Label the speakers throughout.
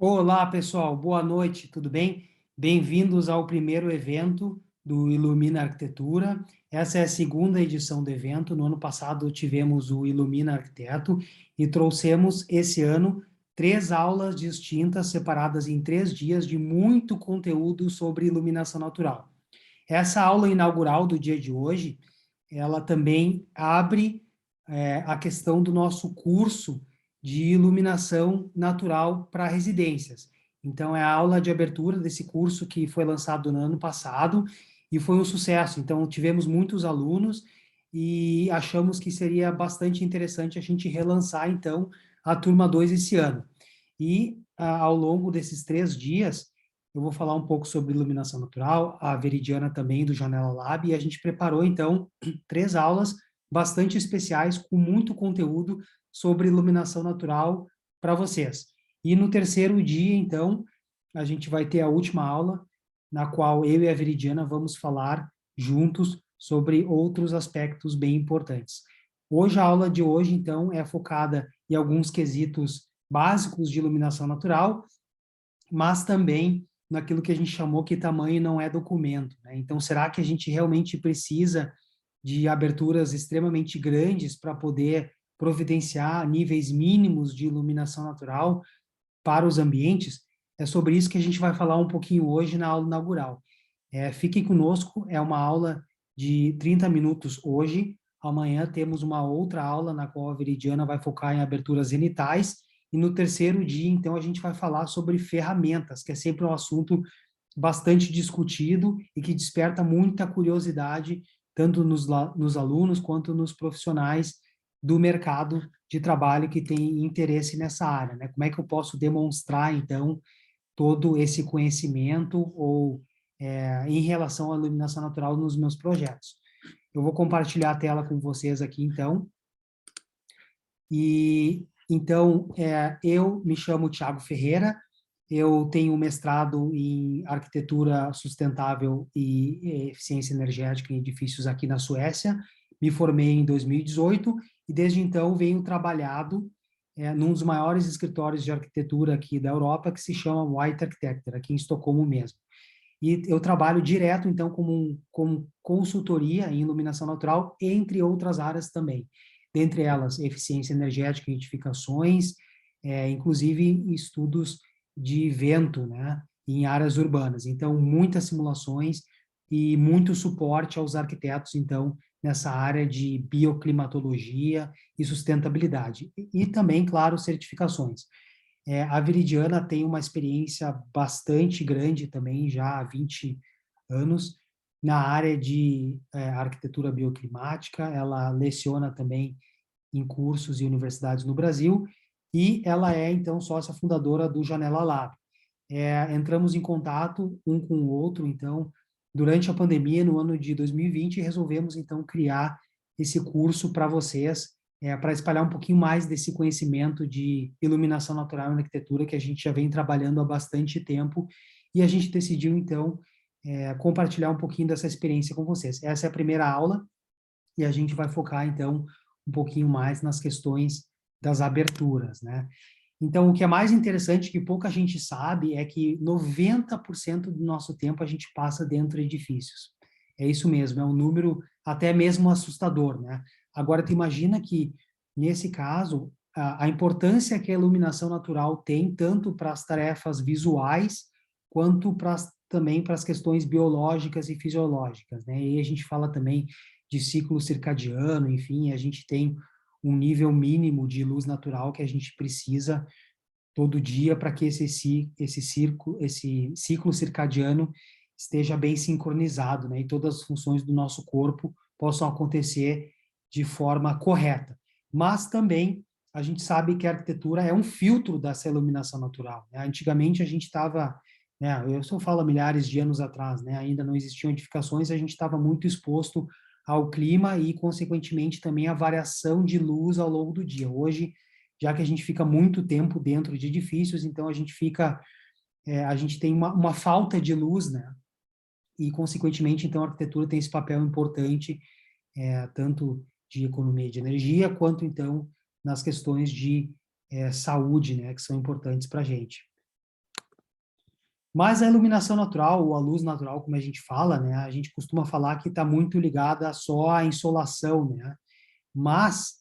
Speaker 1: Olá, pessoal. Boa noite, tudo bem? Bem-vindos ao primeiro evento do Ilumina Arquitetura. Essa é a segunda edição do evento. No ano passado tivemos o Ilumina Arquiteto e trouxemos esse ano 3 aulas distintas, separadas em 3 dias, de muito conteúdo sobre iluminação natural. Essa aula inaugural do dia de hoje, ela também abre a questão do nosso curso de iluminação natural para residências. Então, é a aula de abertura desse curso que foi lançado no ano passado e foi um sucesso. Então, tivemos muitos alunos e achamos que seria bastante interessante a gente relançar, então, a turma 2 esse ano. E, ao longo desses 3 dias, eu vou falar um pouco sobre iluminação natural, a Veridiana também, do Janela Lab, e a gente preparou, então, 3 aulas bastante especiais, com muito conteúdo sobre iluminação natural para vocês. E no terceiro dia, então, a gente vai ter a última aula, na qual eu e a Veridiana vamos falar juntos sobre outros aspectos bem importantes. Hoje, a aula de hoje, então, é focada em alguns quesitos básicos de iluminação natural, mas também naquilo que a gente chamou que tamanho não é documento, né? Então, será que a gente realmente precisa de aberturas extremamente grandes para poder providenciar níveis mínimos de iluminação natural para os ambientes? É sobre isso que a gente vai falar um pouquinho hoje na aula inaugural. Fiquem conosco, é uma aula de 30 minutos hoje. Amanhã temos uma outra aula na qual a Veridiana vai focar em aberturas zenitais. E no terceiro dia, então, a gente vai falar sobre ferramentas, que é sempre um assunto bastante discutido e que desperta muita curiosidade, tanto nos alunos quanto nos profissionais do mercado de trabalho que tem interesse nessa área, né? Como é que eu posso demonstrar, então, todo esse conhecimento ou em relação à iluminação natural nos meus projetos. Eu vou compartilhar a tela com vocês aqui, então. E, então, eu me chamo Tiago Ferreira, eu tenho mestrado em arquitetura sustentável e eficiência energética em edifícios aqui na Suécia, me formei em 2018 e desde então venho trabalhado num dos maiores escritórios de arquitetura aqui da Europa, que se chama White Architecture, aqui em Estocolmo mesmo. E eu trabalho direto, então, como consultoria em iluminação natural, entre outras áreas também. Dentre elas, eficiência energética e edificações, inclusive estudos de vento, né, em áreas urbanas. Então, muitas simulações e muito suporte aos arquitetos, então, nessa área de bioclimatologia e sustentabilidade. E também, claro, certificações. A Viridiana tem uma experiência bastante grande também, já há 20 anos, na área de arquitetura bioclimática. Ela leciona também em cursos e universidades no Brasil, e ela é, então, sócia fundadora do Janela Lab. Entramos em contato um com o outro, então, durante a pandemia, no ano de 2020, e resolvemos, então, criar esse curso para vocês, para espalhar um pouquinho mais desse conhecimento de iluminação natural na arquitetura, que a gente já vem trabalhando há bastante tempo, e a gente decidiu, então, compartilhar um pouquinho dessa experiência com vocês. Essa é a primeira aula, e a gente vai focar, então, um pouquinho mais nas questões das aberturas, né? Então, o que é mais interessante, que pouca gente sabe, é que 90% do nosso tempo a gente passa dentro de edifícios. É isso mesmo, é um número até mesmo assustador, né? Agora, tu imagina que, nesse caso, a importância que a iluminação natural tem, tanto para as tarefas visuais, quanto também para as questões biológicas e fisiológicas, né? E aí a gente fala também de ciclo circadiano, enfim, a gente tem um nível mínimo de luz natural que a gente precisa todo dia para que esse ciclo circadiano esteja bem sincronizado, né? E todas as funções do nosso corpo possam acontecer de forma correta. Mas também a gente sabe que a arquitetura é um filtro dessa iluminação natural, né? Antigamente a gente estava, né, eu só falo milhares de anos atrás, né, ainda não existiam edificações, a gente estava muito exposto ao clima e, consequentemente, também à variação de luz ao longo do dia. Hoje, já que a gente fica muito tempo dentro de edifícios, então a gente tem uma falta de luz, né? E, consequentemente, então, a arquitetura tem esse papel importante, tanto de economia de energia, quanto, então, nas questões de saúde, né, que são importantes para a gente. Mas a iluminação natural, ou a luz natural, como a gente fala, né, a gente costuma falar que está muito ligada só à insolação, né? Mas,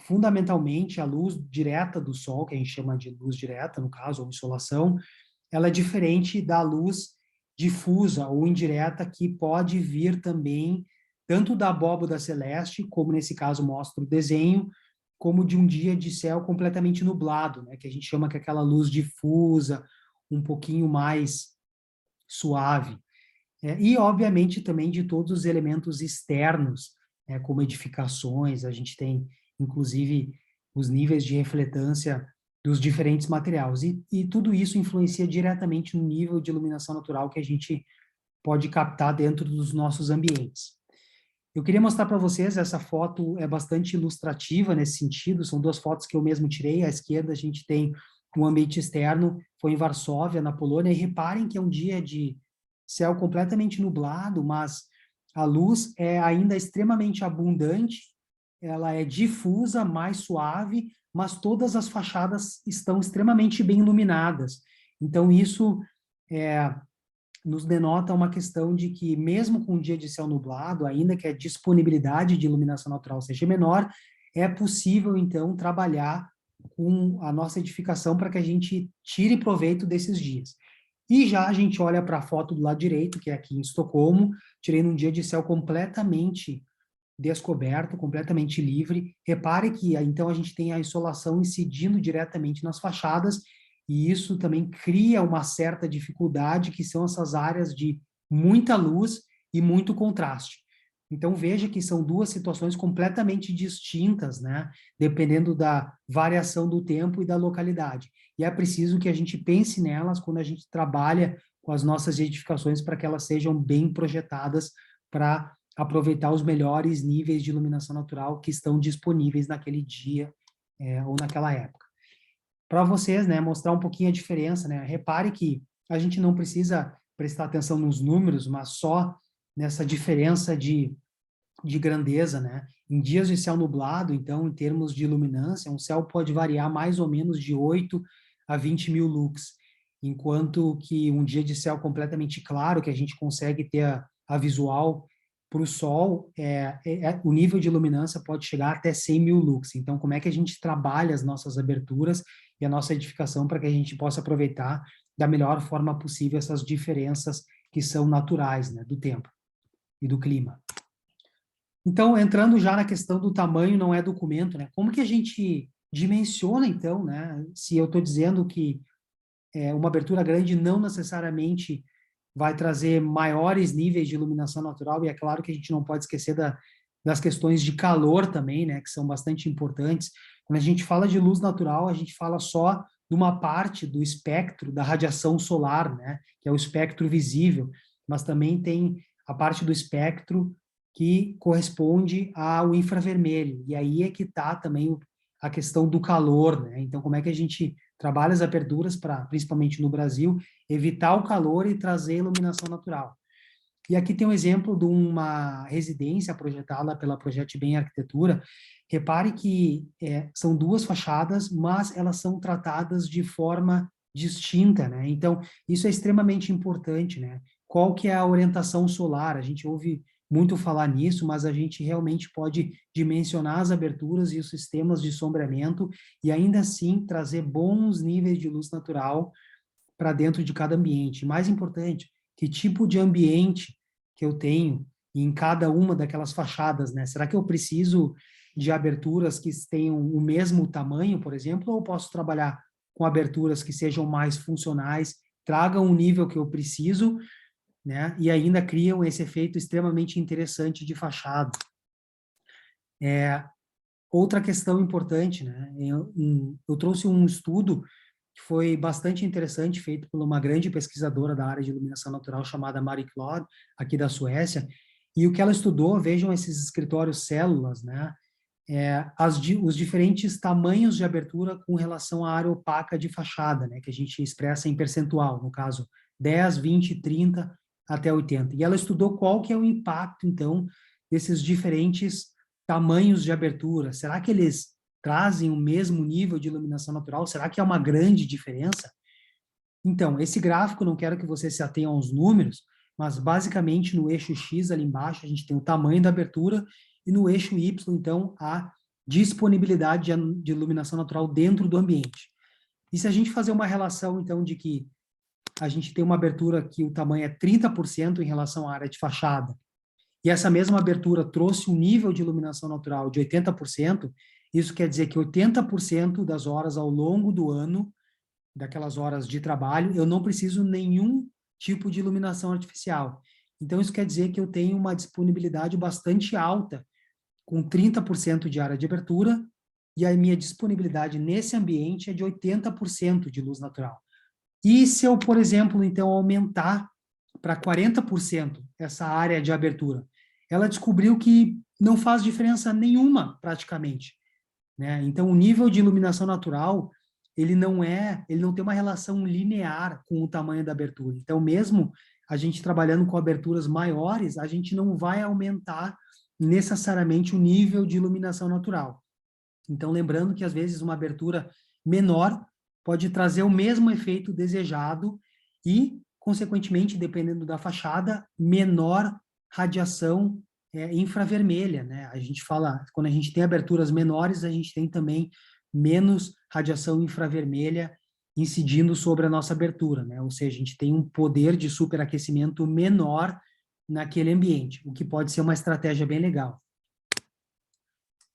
Speaker 1: fundamentalmente, a luz direta do sol, que a gente chama de luz direta, no caso, ou insolação, ela é diferente da luz difusa ou indireta que pode vir também tanto da abóbada celeste, como nesse caso mostra o desenho, como de um dia de céu completamente nublado, né, que a gente chama que é aquela luz difusa, um pouquinho mais suave. E, obviamente, também de todos os elementos externos, como edificações, a gente tem, inclusive, os níveis de refletância dos diferentes materiais. E tudo isso influencia diretamente no nível de iluminação natural que a gente pode captar dentro dos nossos ambientes. Eu queria mostrar para vocês, essa foto é bastante ilustrativa nesse sentido, são duas fotos que eu mesmo tirei. À esquerda a gente tem um ambiente externo, foi em Varsóvia, na Polônia, e reparem que é um dia de céu completamente nublado, mas a luz é ainda extremamente abundante, ela é difusa, mais suave, mas todas as fachadas estão extremamente bem iluminadas. Então isso é, nos denota uma questão de que, mesmo com um dia de céu nublado, ainda que a disponibilidade de iluminação natural seja menor, é possível, então, trabalhar com a nossa edificação para que a gente tire proveito desses dias. E já a gente olha para a foto do lado direito, que é aqui em Estocolmo, tirei num dia de céu completamente descoberto, completamente livre. Repare que, então, a gente tem a insolação incidindo diretamente nas fachadas, e isso também cria uma certa dificuldade, que são essas áreas de muita luz e muito contraste. Então, veja que são duas situações completamente distintas, né? Dependendo da variação do tempo e da localidade. E é preciso que a gente pense nelas quando a gente trabalha com as nossas edificações, para que elas sejam bem projetadas para aproveitar os melhores níveis de iluminação natural que estão disponíveis naquele dia ou naquela época. Para vocês, né, mostrar um pouquinho a diferença, né? Repare que a gente não precisa prestar atenção nos números, mas só nessa diferença de grandeza, né? Em dias de céu nublado, então, em termos de iluminância, um céu pode variar mais ou menos de 8 a 20 mil lux, enquanto que um dia de céu completamente claro, que a gente consegue ter a visual para o sol, o nível de iluminância pode chegar até 100 mil lux. Então, como é que a gente trabalha as nossas aberturas e a nossa edificação para que a gente possa aproveitar da melhor forma possível essas diferenças que são naturais, né, do tempo e do clima. Então, entrando já na questão do tamanho, não é documento, né? Como que a gente dimensiona, então, né? Se eu estou dizendo que uma abertura grande não necessariamente vai trazer maiores níveis de iluminação natural, e é claro que a gente não pode esquecer das questões de calor também, né? Que são bastante importantes. Quando a gente fala de luz natural, a gente fala só de uma parte do espectro da radiação solar, né? Que é o espectro visível, mas também tem a parte do espectro que corresponde ao infravermelho. E aí é que está também a questão do calor, né? Então, como é que a gente trabalha as aberturas para, principalmente no Brasil, evitar o calor e trazer iluminação natural? E aqui tem um exemplo de uma residência projetada pela Projeto Bem Arquitetura. Repare que são duas fachadas, mas elas são tratadas de forma distinta, né? Então, isso é extremamente importante, né? Qual que é a orientação solar? A gente ouve muito falar nisso, mas a gente realmente pode dimensionar as aberturas e os sistemas de sombreamento e ainda assim trazer bons níveis de luz natural para dentro de cada ambiente. Mais importante, que tipo de ambiente que eu tenho em cada uma daquelas fachadas, né? Será que eu preciso de aberturas que tenham o mesmo tamanho, por exemplo, ou posso trabalhar com aberturas que sejam mais funcionais, tragam o nível que eu preciso, né? E ainda criam esse efeito extremamente interessante de fachada. Outra questão importante, né? Eu trouxe um estudo que foi bastante interessante, feito por uma grande pesquisadora da área de iluminação natural chamada Marie Claude, aqui da Suécia, e o que ela estudou, vejam esses escritórios células, né? Os diferentes tamanhos de abertura com relação à área opaca de fachada, né? Que a gente expressa em percentual, no caso, 10, 20, 30 até 80. E ela estudou qual que é o impacto, então, desses diferentes tamanhos de abertura. Será que eles trazem o mesmo nível de iluminação natural? Será que é uma grande diferença? Então, esse gráfico, não quero que você se atenha aos números, mas basicamente no eixo X ali embaixo a gente tem o tamanho da abertura e no eixo Y, então, a disponibilidade de iluminação natural dentro do ambiente. E se a gente fazer uma relação, então, de que a gente tem uma abertura que o tamanho é 30% em relação à área de fachada, e essa mesma abertura trouxe um nível de iluminação natural de 80%, isso quer dizer que 80% das horas ao longo do ano, daquelas horas de trabalho, eu não preciso nenhum tipo de iluminação artificial. Então, isso quer dizer que eu tenho uma disponibilidade bastante alta, com 30% de área de abertura, e a minha disponibilidade nesse ambiente é de 80% de luz natural. E se eu, por exemplo, então, aumentar para 40% essa área de abertura? Ela descobriu que não faz diferença nenhuma, praticamente, né? Então, o nível de iluminação natural, ele não tem uma relação linear com o tamanho da abertura. Então, mesmo a gente trabalhando com aberturas maiores, a gente não vai aumentar necessariamente o nível de iluminação natural. Então, lembrando que às vezes uma abertura menor pode trazer o mesmo efeito desejado e, consequentemente, dependendo da fachada, menor radiação infravermelha, né? A gente fala, quando a gente tem aberturas menores, a gente tem também menos radiação infravermelha incidindo sobre a nossa abertura, né? Ou seja, a gente tem um poder de superaquecimento menor naquele ambiente, o que pode ser uma estratégia bem legal.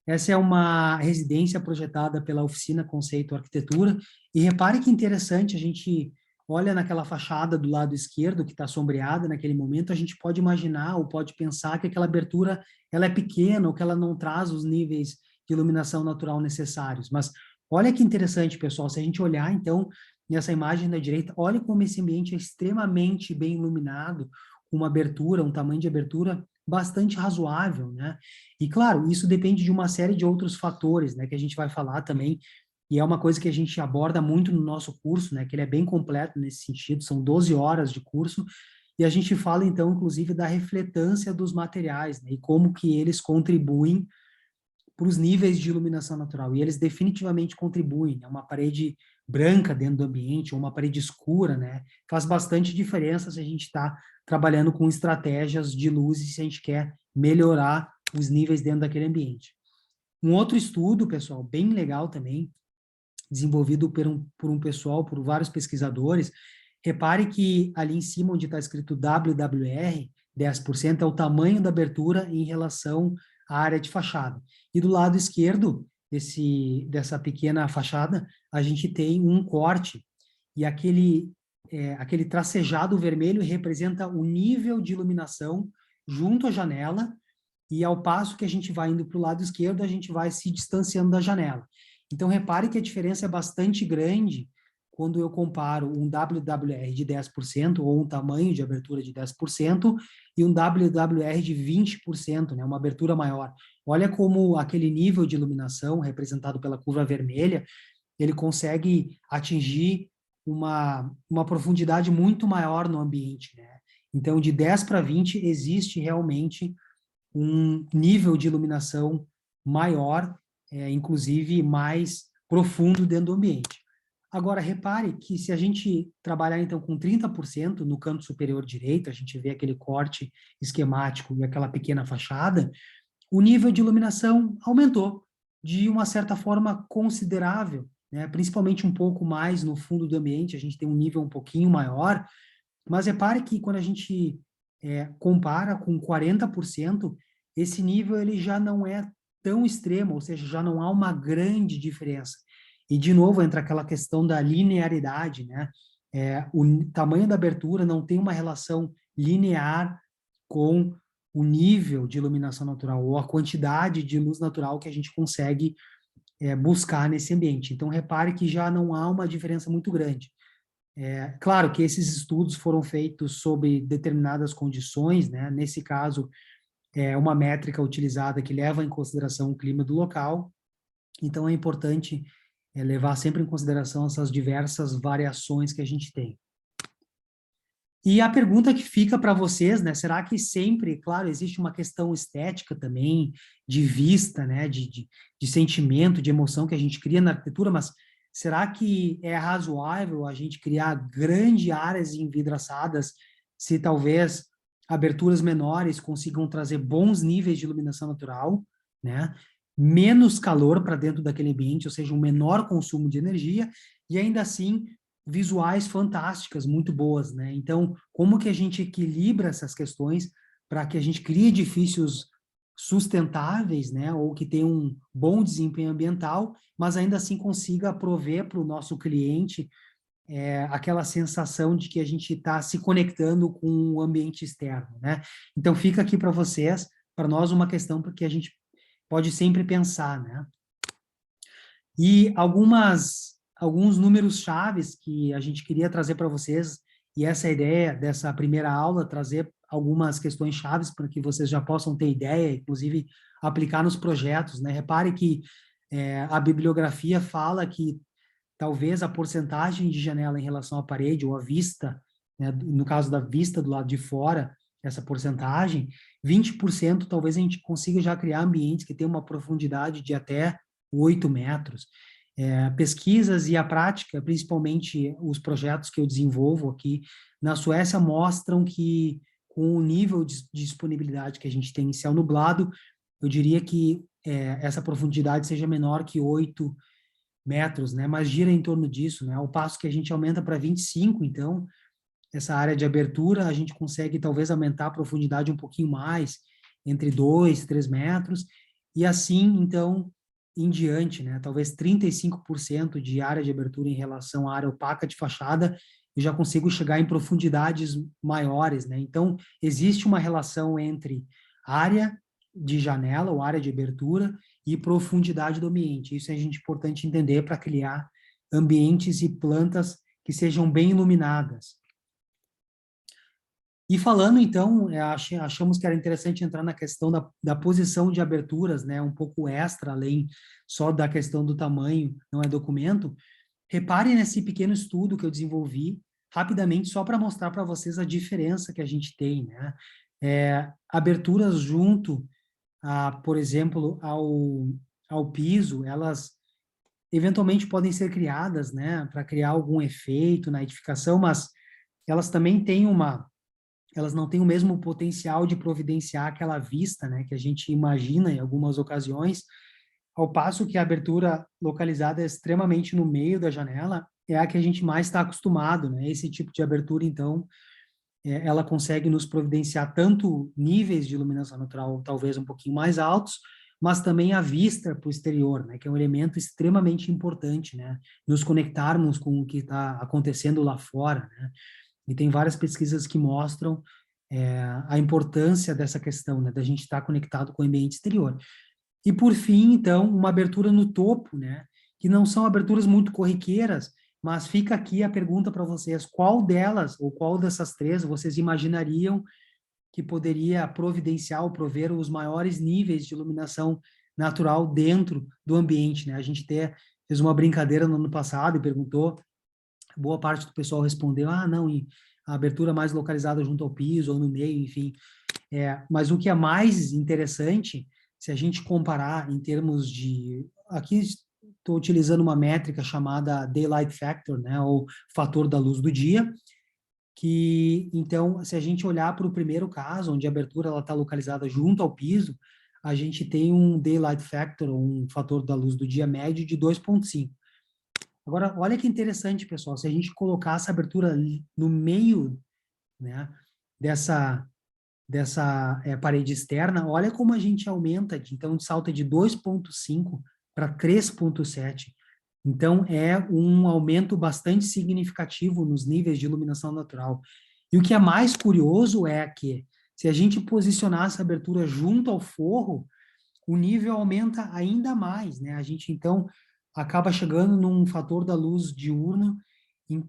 Speaker 1: Essa é uma residência projetada pela Oficina Conceito Arquitetura. E repare que interessante, a gente olha naquela fachada do lado esquerdo, que está sombreada naquele momento, a gente pode imaginar ou pode pensar que aquela abertura ela é pequena ou que ela não traz os níveis de iluminação natural necessários. Mas olha que interessante, pessoal, se a gente olhar, então, nessa imagem da direita, olha como esse ambiente é extremamente bem iluminado, com uma abertura, um tamanho de abertura bastante razoável, né? E, claro, isso depende de uma série de outros fatores, né, que a gente vai falar também, e é uma coisa que a gente aborda muito no nosso curso, né, que ele é bem completo nesse sentido, são 12 horas de curso, e a gente fala, então, inclusive, da refletância dos materiais, né, e como que eles contribuem para os níveis de iluminação natural, e eles definitivamente contribuem, né, uma parede branca dentro do ambiente, ou uma parede escura, né, faz bastante diferença se a gente está trabalhando com estratégias de luz e se a gente quer melhorar os níveis dentro daquele ambiente. Um outro estudo, pessoal, bem legal também, desenvolvido por um pessoal, por vários pesquisadores, repare que ali em cima onde está escrito WWR, 10% é o tamanho da abertura em relação à área de fachada. E do lado esquerdo dessa pequena fachada, a gente tem um corte, e aquele tracejado vermelho representa o nível de iluminação junto à janela, e ao passo que a gente vai indo para o lado esquerdo, a gente vai se distanciando da janela. Então, repare que a diferença é bastante grande quando eu comparo um WWR de 10%, ou um tamanho de abertura de 10%, e um WWR de 20%, né, uma abertura maior. Olha como aquele nível de iluminação, representado pela curva vermelha, ele consegue atingir uma profundidade muito maior no ambiente, né? Então, de 10 para 20, existe realmente um nível de iluminação maior, inclusive mais profundo dentro do ambiente. Agora, repare que se a gente trabalhar, então, com 30% no canto superior direito, a gente vê aquele corte esquemático e aquela pequena fachada, o nível de iluminação aumentou de uma certa forma considerável, né? Principalmente um pouco mais no fundo do ambiente, a gente tem um nível um pouquinho maior, mas repare que quando a gente compara com 40%, esse nível ele já não é tão extremo, ou seja, já não há uma grande diferença. E, de novo, entra aquela questão da linearidade, né? O tamanho da abertura não tem uma relação linear com o nível de iluminação natural, ou a quantidade de luz natural que a gente consegue buscar nesse ambiente. Então, repare que já não há uma diferença muito grande. Claro que esses estudos foram feitos sob determinadas condições, né? Nesse caso, é uma métrica utilizada que leva em consideração o clima do local, então é importante levar sempre em consideração essas diversas variações que a gente tem. E a pergunta que fica para vocês, né, será que sempre, claro, existe uma questão estética também, de vista, né, de sentimento, de emoção que a gente cria na arquitetura, mas será que é razoável a gente criar grandes áreas envidraçadas se talvez aberturas menores consigam trazer bons níveis de iluminação natural, né? Menos calor para dentro daquele ambiente, ou seja, um menor consumo de energia, e ainda assim visuais fantásticas, muito boas, né? Então, como que a gente equilibra essas questões para que a gente crie edifícios sustentáveis, né, ou que tenham um bom desempenho ambiental, mas ainda assim consiga prover para o nosso cliente aquela sensação de que a gente está se conectando com o ambiente externo, né? Então fica aqui para vocês, para nós, uma questão porque a gente pode sempre pensar, né? E alguns números chaves que a gente queria trazer para vocês, e essa é a ideia dessa primeira aula, trazer algumas questões chaves para que vocês já possam ter ideia, inclusive aplicar nos projetos, né? Repare que a bibliografia fala que talvez a porcentagem de janela em relação à parede ou à vista, né, no caso da vista do lado de fora, essa porcentagem, 20% talvez a gente consiga já criar ambientes que tenham uma profundidade de até 8 metros. Pesquisas e a prática, principalmente os projetos que eu desenvolvo aqui na Suécia, mostram que com o nível de disponibilidade que a gente tem em céu nublado, eu diria que essa profundidade seja menor que 8 metros, né? Mas gira em torno disso, né? Ao passo que a gente aumenta para 25, então, essa área de abertura, a gente consegue talvez aumentar a profundidade um pouquinho mais, entre 2 e 3 metros, e assim, então, em diante, né? Talvez 35% de área de abertura em relação à área opaca de fachada, eu já consigo chegar em profundidades maiores, né? Então, existe uma relação entre área de janela ou área de abertura e profundidade do ambiente. Isso é gente importante entender para criar ambientes e plantas que sejam bem iluminadas. E falando, então, achamos que era interessante entrar na questão da posição de aberturas, né, um pouco extra, além só da questão do tamanho, não é documento. Reparem nesse pequeno estudo que eu desenvolvi, rapidamente, só para mostrar para vocês a diferença que a gente tem, né? Aberturas junto, por exemplo, ao piso, elas eventualmente podem ser criadas, né, para criar algum efeito na edificação, mas elas também têm elas não têm o mesmo potencial de providenciar aquela vista, né, que a gente imagina em algumas ocasiões, ao passo que a abertura localizada é extremamente no meio da janela é a que a gente mais está acostumado, né? Esse tipo de abertura, então, ela consegue nos providenciar tanto níveis de iluminação natural talvez um pouquinho mais altos, mas também a vista para o exterior, né, que é um elemento extremamente importante, né, nos conectarmos com o que está acontecendo lá fora, né, e tem várias pesquisas que mostram a importância dessa questão, né, da gente estar conectado com o ambiente exterior. E por fim, então, uma abertura no topo, né, que não são aberturas muito corriqueiras, mas fica aqui a pergunta para vocês, qual delas, ou qual dessas três, vocês imaginariam que poderia providenciar ou prover os maiores níveis de iluminação natural dentro do ambiente, né? A gente até fez uma brincadeira no ano passado e perguntou, boa parte do pessoal respondeu, não, a abertura mais localizada junto ao piso ou no meio, enfim. Mas o que é mais interessante, se a gente comparar em termos de... Aqui estou utilizando uma métrica chamada Daylight Factor, né, ou fator da luz do dia, que, então, se a gente olhar para o primeiro caso, onde a abertura está localizada junto ao piso, a gente tem um Daylight Factor, um fator da luz do dia médio de 2,5. Agora, olha que interessante, pessoal, se a gente colocar essa abertura no meio, né, dessa parede externa, olha como a gente aumenta, então salta de 2,5 para 3,7. Então, é um aumento bastante significativo nos níveis de iluminação natural. E o que é mais curioso é que, se a gente posicionar essa abertura junto ao forro, o nível aumenta ainda mais, né? A gente, então, acaba chegando num fator da luz diurna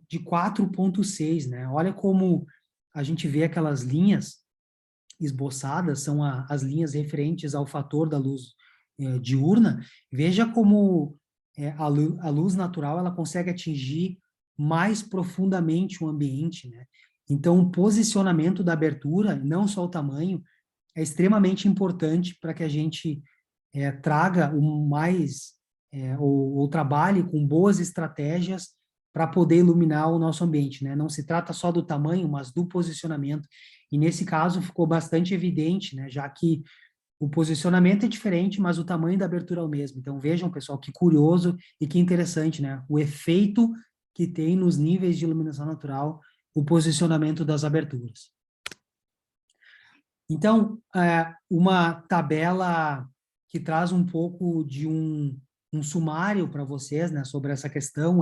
Speaker 1: de 4,6, né? Olha como a gente vê aquelas linhas esboçadas, são as linhas referentes ao fator da luz diurna. Veja como a luz natural ela consegue atingir mais profundamente o ambiente, né? Então, o posicionamento da abertura, não só o tamanho, é extremamente importante para que a gente traga o mais ou trabalhe com boas estratégias para poder iluminar o nosso ambiente, né? Não se trata só do tamanho, mas do posicionamento. E nesse caso ficou bastante evidente, né? Já que o posicionamento é diferente, mas o tamanho da abertura é o mesmo. Então vejam, pessoal, que curioso e que interessante, né? O efeito que tem nos níveis de iluminação natural o posicionamento das aberturas. Então, uma tabela que traz um pouco de um sumário para vocês, né, sobre essa questão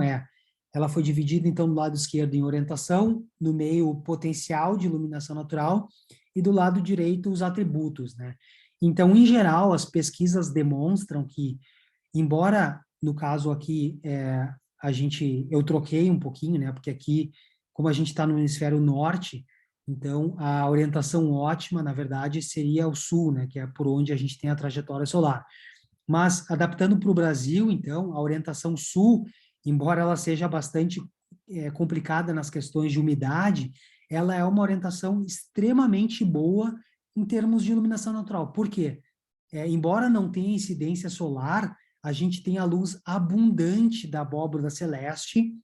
Speaker 1: ela foi dividida, então, do lado esquerdo em orientação, no meio potencial de iluminação natural e do lado direito os atributos, né. Então, em geral, as pesquisas demonstram que, embora, no caso aqui, eu troquei um pouquinho, né, porque aqui, como a gente está no hemisfério norte, então, a orientação ótima, na verdade, seria o sul, né, que é por onde a gente tem a trajetória solar. Mas, adaptando para o Brasil, então, a orientação sul, embora ela seja bastante complicada nas questões de umidade, ela é uma orientação extremamente boa em termos de iluminação natural. Por quê? Embora não tenha incidência solar, a gente tem a luz abundante da abóbora celeste,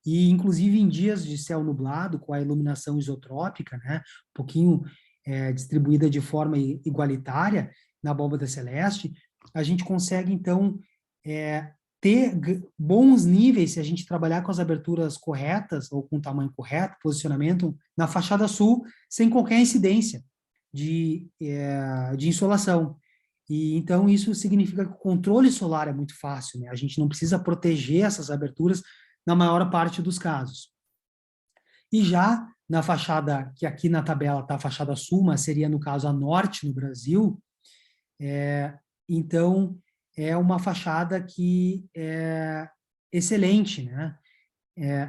Speaker 1: e inclusive em dias de céu nublado, com a iluminação isotrópica, né, um pouquinho distribuída de forma igualitária na abóbora celeste, a gente consegue, então, ter bons níveis se a gente trabalhar com as aberturas corretas, ou com o tamanho correto, posicionamento, na fachada sul, sem qualquer incidência de insolação. E, então, isso significa que o controle solar é muito fácil, né? A gente não precisa proteger essas aberturas na maior parte dos casos. E já na fachada, que aqui na tabela está a fachada sul, mas seria, no caso, a norte no Brasil, então, é uma fachada que é excelente, né?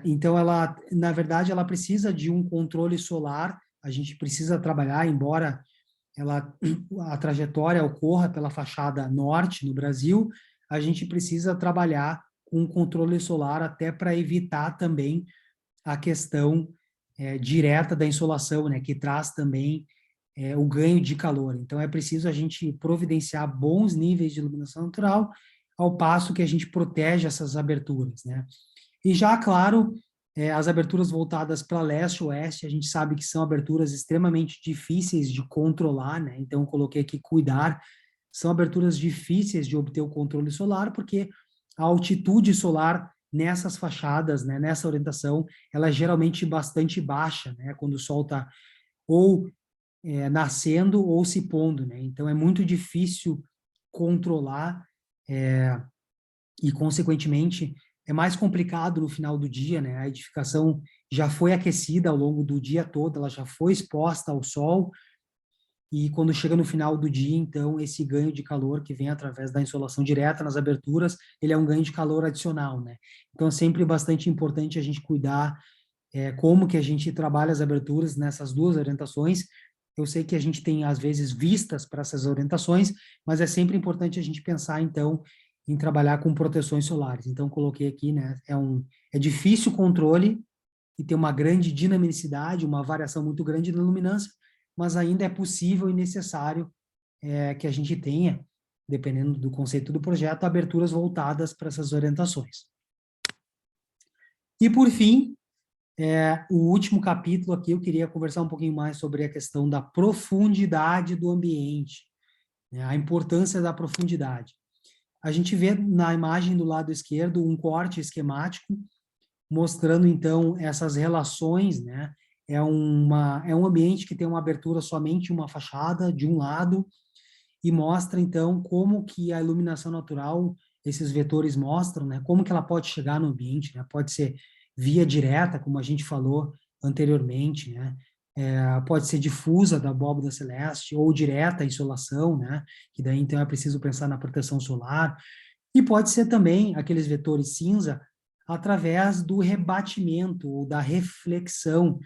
Speaker 1: Então, ela, na verdade, ela precisa de um controle solar, a gente precisa trabalhar, embora a trajetória ocorra pela fachada norte no Brasil, a gente precisa trabalhar com controle solar até para evitar também a questão direta da insolação, né, que traz também o ganho de calor. Então, é preciso a gente providenciar bons níveis de iluminação natural, ao passo que a gente protege essas aberturas, né? E já, claro, as aberturas voltadas para leste e oeste, a gente sabe que são aberturas extremamente difíceis de controlar, né? Então, eu coloquei aqui cuidar. São aberturas difíceis de obter o controle solar, porque a altitude solar nessas fachadas, né, nessa orientação, ela é geralmente bastante baixa, né? Quando o sol está ou nascendo ou se pondo, né? Então, é muito difícil controlar e, consequentemente, é mais complicado no final do dia, né? A edificação já foi aquecida ao longo do dia todo, ela já foi exposta ao sol, e quando chega no final do dia, então, esse ganho de calor que vem através da insolação direta nas aberturas, ele é um ganho de calor adicional, né? Então, é sempre bastante importante a gente cuidar como que a gente trabalha as aberturas nessas duas orientações. Eu sei que a gente tem, às vezes, vistas para essas orientações, mas é sempre importante a gente pensar, então, em trabalhar com proteções solares. Então, coloquei aqui, né, é difícil o controle e tem uma grande dinamicidade, uma variação muito grande na luminância, mas ainda é possível e necessário que a gente tenha, dependendo do conceito do projeto, aberturas voltadas para essas orientações. E, por fim, o último capítulo aqui, eu queria conversar um pouquinho mais sobre a questão da profundidade do ambiente, né, a importância da profundidade. A gente vê na imagem do lado esquerdo um corte esquemático, mostrando, então, essas relações, né? É um ambiente que tem uma abertura somente uma fachada, de um lado, e mostra, então, como que a iluminação natural, esses vetores mostram, né? Como que ela pode chegar no ambiente, né? Pode ser via direta, como a gente falou anteriormente, né? Pode ser difusa da abóbora celeste, ou direta a insolação, né? Que daí, então, é preciso pensar na proteção solar. E pode ser também aqueles vetores cinza através do rebatimento ou da reflexão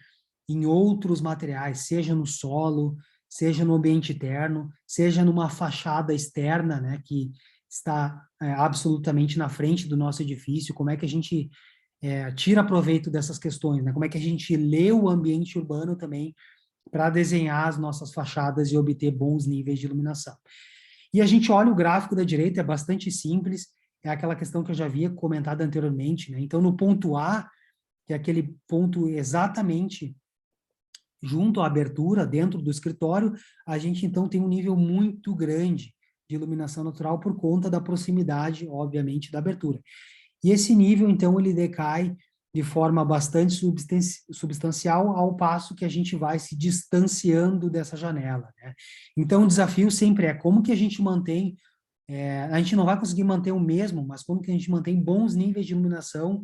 Speaker 1: em outros materiais, seja no solo, seja no ambiente interno, seja numa fachada externa, né, que está absolutamente na frente do nosso edifício. Como é que a gente tira proveito dessas questões, né? Como é que a gente lê o ambiente urbano também para desenhar as nossas fachadas e obter bons níveis de iluminação. E a gente olha o gráfico da direita, é bastante simples, é aquela questão que eu já havia comentado anteriormente, né? Então, no ponto A, que é aquele ponto exatamente junto à abertura, dentro do escritório, a gente então tem um nível muito grande de iluminação natural por conta da proximidade, obviamente, da abertura. E esse nível, então, ele decai de forma bastante substancial, ao passo que a gente vai se distanciando dessa janela, né? Então, o desafio sempre é como que a gente mantém, a gente não vai conseguir manter o mesmo, mas como que a gente mantém bons níveis de iluminação,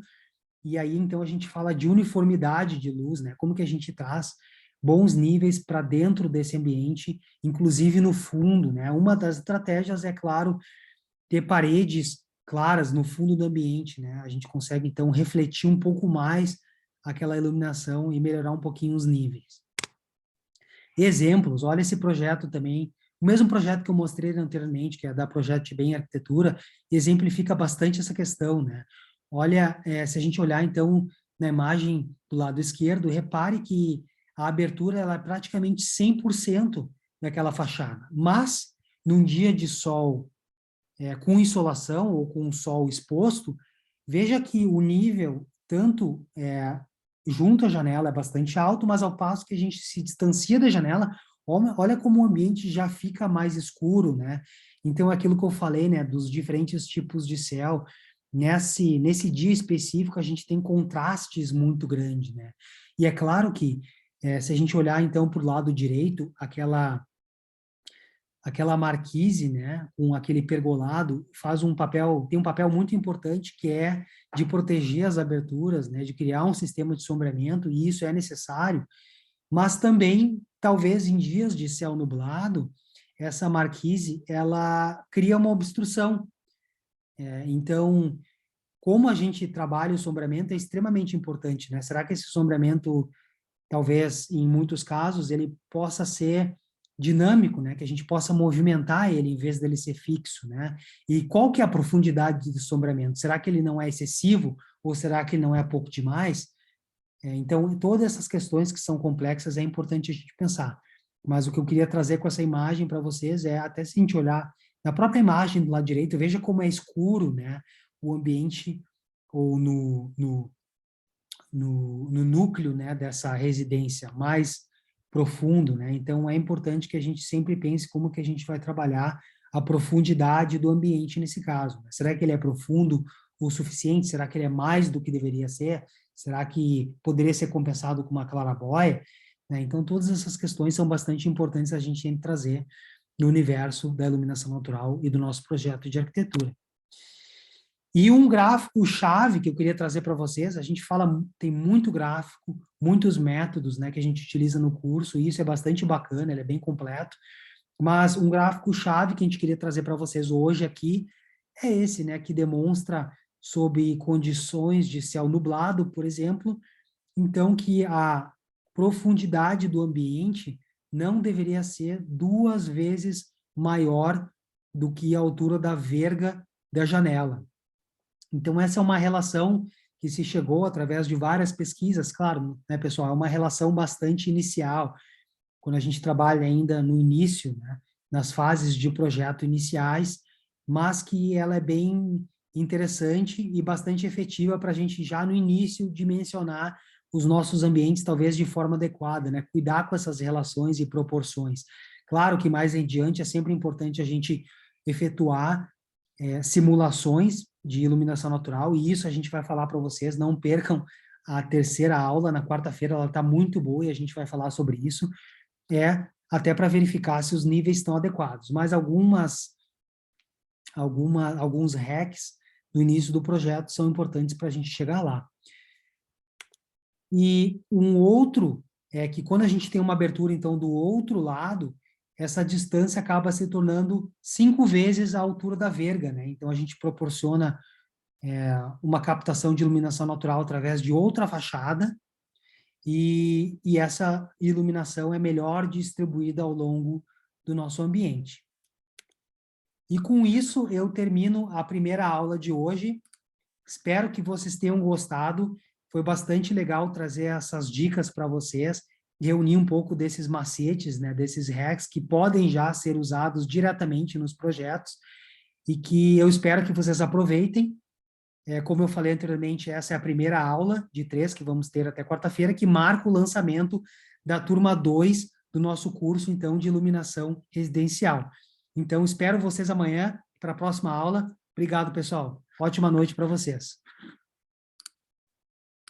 Speaker 1: e aí, então, a gente fala de uniformidade de luz, né? Como que a gente traz bons níveis para dentro desse ambiente, inclusive no fundo, né? Uma das estratégias é, claro, ter paredes claras no fundo do ambiente, né? A gente consegue, então, refletir um pouco mais aquela iluminação e melhorar um pouquinho os níveis. Exemplos, olha esse projeto também, o mesmo projeto que eu mostrei anteriormente, que é da Projeto Bem Arquitetura, exemplifica bastante essa questão, né? Olha, se a gente olhar, então, na imagem do lado esquerdo, repare que a abertura ela é praticamente 100% daquela fachada, mas num dia de sol com insolação ou com o sol exposto, veja que o nível, tanto junto à janela, é bastante alto, mas ao passo que a gente se distancia da janela, olha como o ambiente já fica mais escuro, né? Então, aquilo que eu falei, né, dos diferentes tipos de céu, nesse dia específico, a gente tem contrastes muito grandes, né? E é claro que, se a gente olhar, então, para o lado direito, aquela marquise, né, com aquele pergolado, tem um papel muito importante que é de proteger as aberturas, né, de criar um sistema de sombreamento, e isso é necessário, mas também, talvez em dias de céu nublado, essa marquise, ela cria uma obstrução. Então, como a gente trabalha o sombreamento é extremamente importante, né? Será que esse sombreamento talvez em muitos casos ele possa ser dinâmico, né, que a gente possa movimentar ele em vez dele ser fixo, né? E qual que é a profundidade de sombreamento? Será que ele não é excessivo ou será que ele não é pouco demais? Então, todas essas questões que são complexas é importante a gente pensar. Mas o que eu queria trazer com essa imagem para vocês é até se a gente olhar na própria imagem do lado direito, veja como é escuro, né, o ambiente ou no núcleo, né, dessa residência mais profundo, né? Então é importante que a gente sempre pense como que a gente vai trabalhar a profundidade do ambiente nesse caso, né? Será que ele é profundo o suficiente? Será que ele é mais do que deveria ser? Será que poderia ser compensado com uma clarabóia? Né? Então todas essas questões são bastante importantes a gente tem que trazer no universo da iluminação natural e do nosso projeto de arquitetura. E um gráfico-chave que eu queria trazer para vocês, a gente fala, tem muito gráfico, muitos métodos, né, que a gente utiliza no curso, e isso é bastante bacana, ele é bem completo, mas um gráfico-chave que a gente queria trazer para vocês hoje aqui é esse, né, que demonstra sob condições de céu nublado, por exemplo, então que a profundidade do ambiente não deveria ser 2 vezes maior do que a altura da verga da janela. Então, essa é uma relação que se chegou através de várias pesquisas, claro, né, pessoal, é uma relação bastante inicial, quando a gente trabalha ainda no início, né, nas fases de projeto iniciais, mas que ela é bem interessante e bastante efetiva para a gente já no início dimensionar os nossos ambientes, talvez de forma adequada, né, cuidar com essas relações e proporções. Claro que mais em diante é sempre importante a gente efetuar simulações de iluminação natural, e isso a gente vai falar para vocês, não percam a terceira aula, na quarta-feira ela está muito boa e a gente vai falar sobre isso, até para verificar se os níveis estão adequados, mas alguns hacks no início do projeto são importantes para a gente chegar lá. E um outro é que quando a gente tem uma abertura, então, do outro lado, essa distância acaba se tornando 5 vezes a altura da verga, né? Então, a gente proporciona uma captação de iluminação natural através de outra fachada e essa iluminação é melhor distribuída ao longo do nosso ambiente. E com isso, eu termino a primeira aula de hoje. Espero que vocês tenham gostado. Foi bastante legal trazer essas dicas para vocês, reunir um pouco desses macetes, né, desses hacks que podem já ser usados diretamente nos projetos. e que eu espero que vocês aproveitem. Como eu falei anteriormente, essa é a primeira aula de 3 que vamos ter até quarta-feira, que marca o lançamento da turma 2 do nosso curso, então, de iluminação residencial. Então, espero vocês amanhã para a próxima aula. Obrigado, pessoal. Ótima noite para vocês.